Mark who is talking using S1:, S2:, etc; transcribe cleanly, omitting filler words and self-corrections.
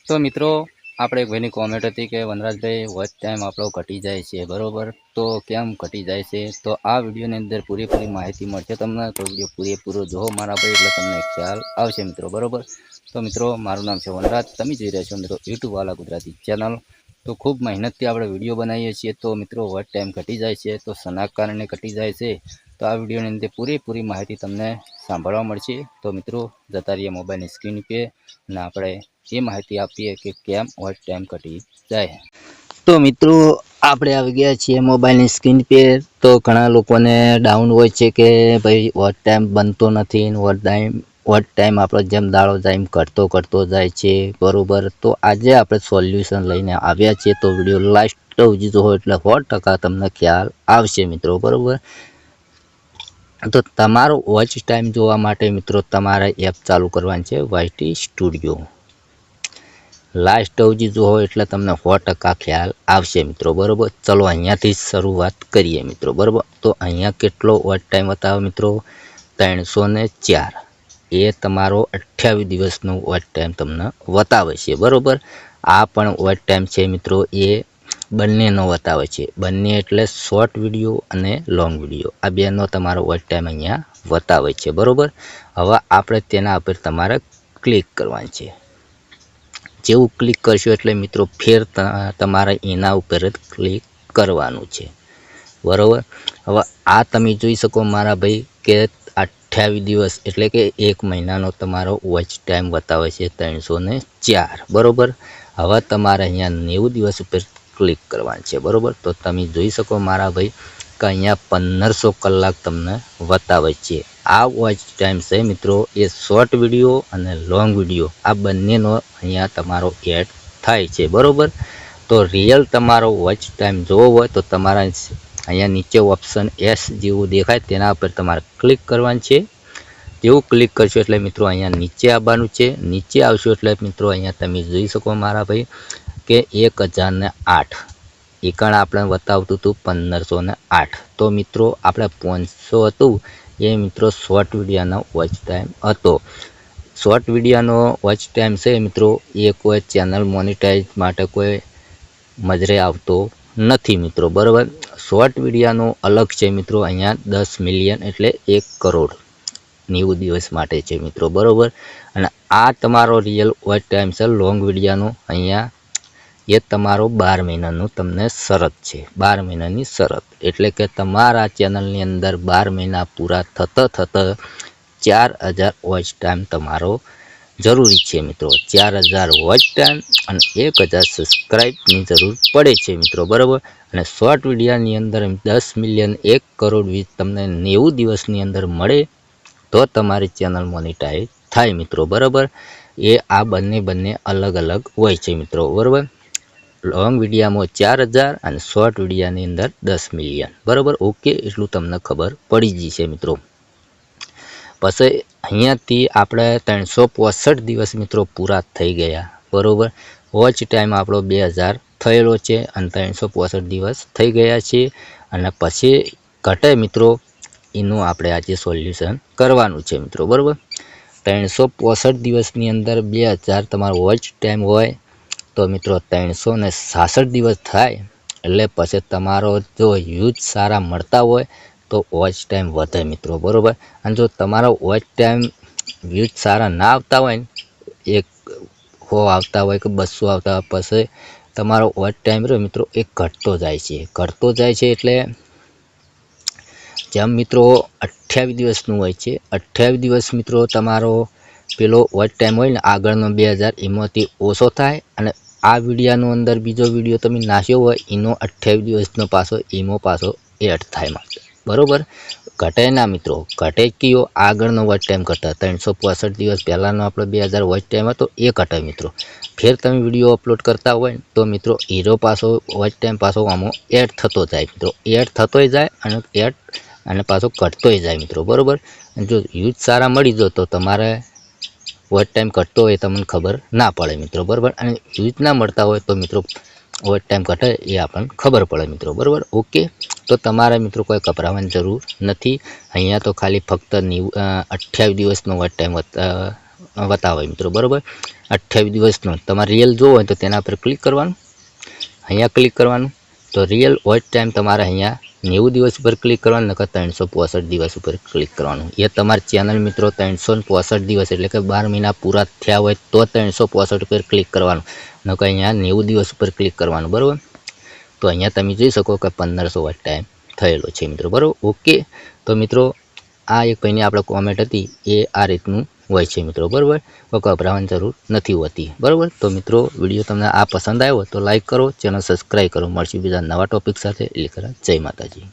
S1: તો મિત્રો આપણે એક ભાઈની કોમેન્ટ હતી કે વનરાજભાઈ વોચ ટાઈમ આપણો ઘટી જાય છે બરાબર, તો કેમ ઘટી જાય છે? તો આ વિડીયોની અંદર પૂરેપૂરી માહિતી મળશે તમને, તો વિડીયો પૂરેપૂરો જોવો મારા ભાઈ, એટલે તમને ખ્યાલ આવશે મિત્રો બરાબર. તો મિત્રો મારું નામ છે વનરાજ, તમે જોઈ રહ્યા છો મિત્રો યુટ્યુબ વાલા ગુજરાતી ચેનલ. તો ખૂબ મહેનતથી આપણે વિડીયો બનાવીએ છીએ. તો મિત્રો વોચ ટાઈમ ઘટી જાય છે, તો શના કારણે ઘટી જાય છે, તો આ વિડીયોની અંદર પૂરેપૂરી માહિતી તમને સાંભળવા મળશે. તો મિત્રો જતા રહીએ મોબાઈલની સ્ક્રીન પે અને આપણે એ માહિતી આપીએ કે કેમ વોચ ટાઈમ ઘટી જાય. તો મિત્રો આપણે આવી ગયા છીએ મોબાઈલની સ્ક્રીન પે. તો ઘણા લોકોને ડાઉન હોય છે કે ભાઈ વોચ ટાઈમ બનતો નથી, વોચ ટાઈમ આપણો જેમ દાડો જાય એમ ઘટતો જાય છે બરાબર. તો આજે આપણે સોલ્યુશન લઈને આવ્યા છીએ. તો વિડીયો લાસ્ટ સુધી જોવો એટલે 100% તમને ખ્યાલ આવશે મિત્રો બરાબર. તો તમારો વોચ ટાઈમ જોવા માટે મિત્રો તમારે એપ ચાલુ કરવાની છે, વાયટી સ્ટુડિયો. લાસ્ટ સુધી જોવો એટલે તમને 100% ખ્યાલ આવશે મિત્રો બરાબર. ચલો અહીંયાથી શરૂઆત કરીએ મિત્રો બરાબર. તો અહીંયા કેટલો વોચ ટાઈમ બતાવે મિત્રો? 304. એ તમારો 28 દિવસનો વોચ ટાઈમ તમને બતાવે છે બરાબર. આ પણ વોચ ટાઈમ છે મિત્રો, એ બંનેનો બતાવે છે. બંને એટલે શોર્ટ વિડીયો અને લોંગ વિડીયો, આ બેનો તમારો વોચ ટાઈમ અહીંયા બતાવે છે બરાબર. હવે આપણે તેના ઉપર તમારે ક્લિક કરવાનું છે. જેવું ક્લિક કરશો એટલે મિત્રો ફેર તમારે એના ઉપર જ ક્લિક કરવાનું છે બરાબર. હવે આ તમે જોઈ શકો મારા ભાઈ કે 28 દિવસ એટલે કે 1 મહિનાનો તમારો વોચ ટાઈમ બતાવે છે 304 બરાબર. હવે તમારે અહીંયા 90 દિવસ ઉપર ક્લિક કરવાનું છે બરાબર. તો તમે જોઈ શકો મારા ભાઈ કે અહીંયા 1500 કલાક તમને બતાવે છે. આ વોચ ટાઈમ છે મિત્રો, એ શોર્ટ વિડીયો અને લોંગ વિડીયો આ બંનેનો અહીંયા તમારો એડ થાય છે બરાબર. તો રિયલ તમારો વોચ ટાઈમ જોવો હોય તો તમારા અહીંયા નીચે ઓપ્શન એસ જેવું દેખાય તેના ઉપર તમારે ક્લિક કરવાનું છે. જેવું ક્લિક કરશો એટલે મિત્રો અહીંયા નીચે આવવાનું છે. નીચે આવશો એટલે મિત્રો અહીંયા તમે જોઈ શકો મારા ભાઈ કે 1008. એકણ આપણે બતાવતું હતું 1508. તો મિત્રો આપણે 500 હતું એ મિત્રો શોર્ટ વિડીયોનો વોચ ટાઈમ હતો. શોર્ટ વિડીયોનો વોચ ટાઈમ છે મિત્રો, એ કોઈ ચેનલ મોનિટાઈઝ માટે કોઈ મજરે આવતો નથી મિત્રો બરાબર. શોર્ટ વિડીયોનો અલગ છે મિત્રો, અહીંયા 10 મિલિયન એટલે 1 કરોડ 90 દિવસ માટે છે મિત્રો બરાબર. અને આ તમારો રિયલ વોચ ટાઈમ છે લોંગ વિડીયોનો. અહીંયા એ તમારો 12 મહિનાનું તમને શરત છે, 12 મહિનાની શરત. એટલે કે તમારા ચેનલની અંદર 12 મહિના પૂરા થતા 4000 વોચ ટાઈમ તમારો જરૂરી છે મિત્રો. 4000 વોચ ટાઈમ અને 1000 સબસ્ક્રાઈબની જરૂર પડે છે મિત્રો બરાબર. અને શોર્ટ વિડીયોની અંદર 10 મિલિયન 1 કરોડ વ્યૂઝ તમને 90 દિવસની અંદર મળે તો તમારી ચેનલ મોનિટાઈઝ થાય મિત્રો બરાબર. એ આ બંને અલગ અલગ હોય છે મિત્રો બરાબર. લોંગ વિડીયામાં 4000 અને શોર્ટ વિડીયાની અંદર 10 મિલિયન બરાબર. ઓકે, એટલું તમને ખબર પડી ગઈ છે મિત્રો. પછી અહીંયાથી આપણે 365 દિવસ મિત્રો પૂરા થઈ ગયા બરાબર. વોચ ટાઈમ આપણો 2000 થયેલો છે અને 365 દિવસ થઈ ગયા છે. અને પછી ઘટે મિત્રો એનું આપણે આજે સોલ્યુશન કરવાનું છે મિત્રો બરાબર. 365 દિવસની અંદર 2000 તમારો વોચ ટાઈમ હોય તો મિત્રો 366 દિવસ થાય એટલે પછી તમારો જો યુઝ સારા મળતા હોય તો વોચ ટાઈમ વધે મિત્રો બરાબર. અને જો તમારો વોચ ટાઈમ વ્યૂઝ સારા ના આવતા હોય ને, 100 આવતા હોય કે 200 આવતા હોય, પછી તમારો વોચ ટાઈમ રહ્યો મિત્રો એ ઘટતો જાય છે. એટલે જેમ મિત્રો 28 દિવસનું હોય છે, 28 દિવસ મિત્રો તમારો પેલો વોચ ટાઈમ હોય ને આગળનો 2000 એમાંથી ઓછો થાય. અને આ વિડીયાનો અંદર બીજો વિડીયો તમે નાખ્યો હોય એનો 28 દિવસનો પાછો એડ થાય બરાબર. ઘટે ના મિત્રો, ઘટે કયો આગળનો વોચ ટાઈમ ઘટે. 365 દિવસ પહેલાંનો આપણો 2000 વોચ ટાઈમ હતો એ ઘટે મિત્રો. ફેર તમે વિડીયો અપલોડ કરતા હોય તો મિત્રો હીરો પાછો વોચ ટાઈમ પાછો આમાં એડ થતો જાય મિત્રો, એડ થતોય જાય અને પાછો ઘટતોય જાય મિત્રો બરાબર. જો યુઝ સારા મળી જાય તો તમારે વોચ ટાઈમ ઘટતો હોય તમને ખબર ના પડે મિત્રો બરાબર. અને યુઝ ના મળતા હોય તો મિત્રો વોચ ટાઈમ ઘટે એ આપણને ખબર પડે મિત્રો બરાબર. ઓકે, તો તમારે મિત્રો કોઈ ગભરાવાની જરૂર નથી. અહીંયા તો ખાલી ફક્ત 28 દિવસનો વોચ ટાઈમ બતાવે મિત્રો બરાબર. 28 દિવસનો તમારે રિયલ જોવો હોય તો તેના પર ક્લિક કરવાનું, અહીંયા ક્લિક કરવાનું. તો રિયલ વોચ ટાઈમ તમારે અહીંયા 90 દિવસ ઉપર ક્લિક કરવાનું, નકર 365 દિવસ ઉપર ક્લિક કરવાનું. એ તમારી ચેનલ મિત્રો 365 દિવસ એટલે કે 12 મહિના પૂરા થયા હોય તો 365 ઉપર ક્લિક કરવાનું, નકર અહીંયા 90 દિવસ ઉપર ક્લિક કરવાનું બરાબર. તો અહીંયા તમે જોઈ શકો કે 1500 વોચ ટાઈમ થયેલો છે મિત્રો બરાબર. ઓકે, તો મિત્રો આ એક ભાઈની આપણે કોમેન્ટ હતી એ આ રીતનું હોય છે મિત્રો બરાબર. તો ગભરાવાની જરૂર નથી હોતી બરાબર. તો મિત્રો વિડીયો તમને આ પસંદ આવ્યો તો લાઈક કરો, ચેનલ સબસ્ક્રાઈબ કરો. મળશું બીજા નવા ટોપિક સાથે. એટલે જય માતાજી.